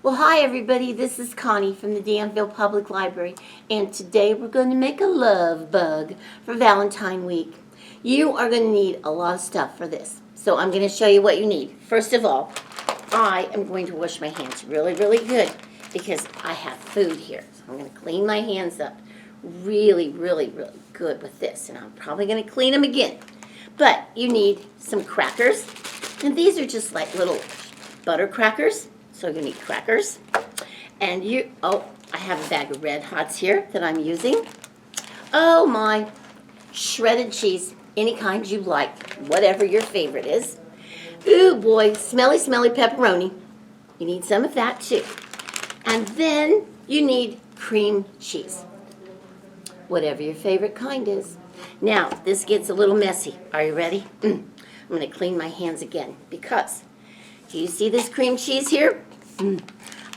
Well, hi everybody, this is Connie from the Danville Public Library, and today we're going to make a love bug for Valentine week. You are going to need a lot of stuff for this, so I'm going to show you what you need. First of all, I am going to wash my hands really good because I have food here. So I'm going to clean my hands up really good with this, and I'm probably going to clean them again. But you need some crackers, and these are just like little butter crackers. So you need crackers, and I have a bag of Red Hots here that I'm using. Oh my, shredded cheese, any kind you like, whatever your favorite is. Ooh boy, smelly pepperoni. You need some of that too. And then you need cream cheese, whatever your favorite kind is. Now, this gets a little messy. Are you ready? I'm going to clean my hands again because, do you see this cream cheese here? I'm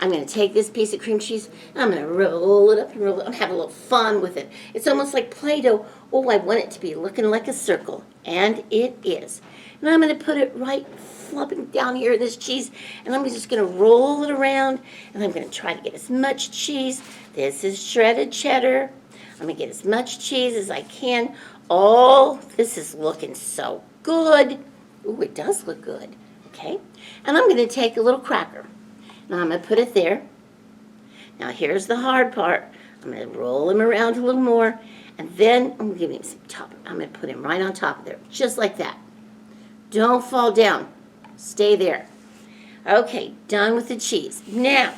going to take this piece of cream cheese and I'm going to roll it up and roll it up and have a little fun with it. It's almost like Play-Doh. Oh, I want it to be looking like a circle, and it is. And I'm going to put it right flopping down here in this cheese, and I'm just going to roll it around, and I'm going to try to get as much cheese. This is shredded cheddar. I'm going to get as much cheese as I can. Oh, this is looking so good. Ooh, it does look good. Okay, and I'm going to take a little cracker. Now I'm going to put it there. Now here's the hard part. I'm going to roll him around a little more, and then I'm going to give him some top. I'm going to put him right on top of there, just like that. Don't fall down. Stay there. Okay, done with the cheese. Now,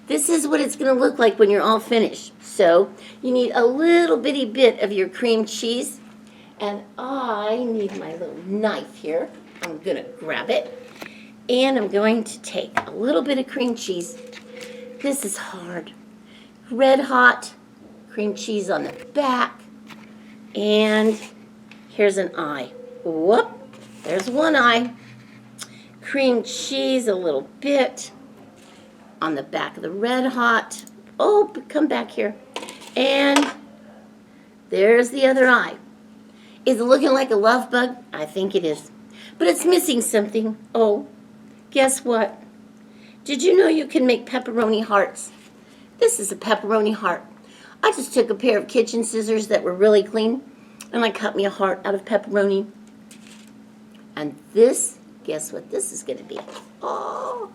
this is what it's going to look like when you're all finished. So you need a little bitty bit of your cream cheese, and I need my little knife here. I'm going to grab it. And I'm going to take a little bit of cream cheese. This is hard. Red Hot cream cheese on the back. And here's an eye. Whoop, there's one eye. Cream cheese a little bit on the back of the Red Hot. Oh, come back here. And there's the other eye. Is it looking like a love bug? I think it is. But it's missing something. Oh. Guess what? Did you know you can make pepperoni hearts? This is a pepperoni heart. I just took a pair of kitchen scissors that were really clean, and I cut me a heart out of pepperoni. And this, guess what this is going to be? Oh,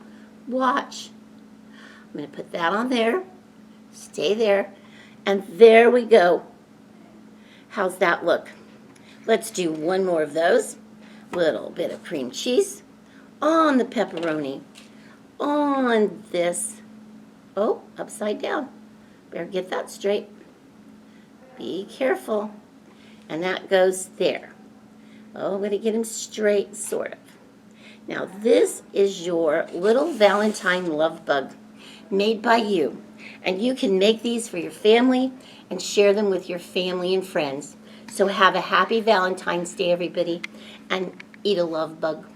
watch. I'm going to put that on there. Stay there. And there we go. How's that look? Let's do one more of those. Little bit of cream cheese on the pepperoni, on this. Oh, upside down. Better get that straight. Be careful. And that goes there. Oh, I'm going to get him straight, sort of. Now, this is your little Valentine love bug made by you. And you can make these for your family and share them with your family and friends. So have a happy Valentine's Day, everybody, and eat a love bug.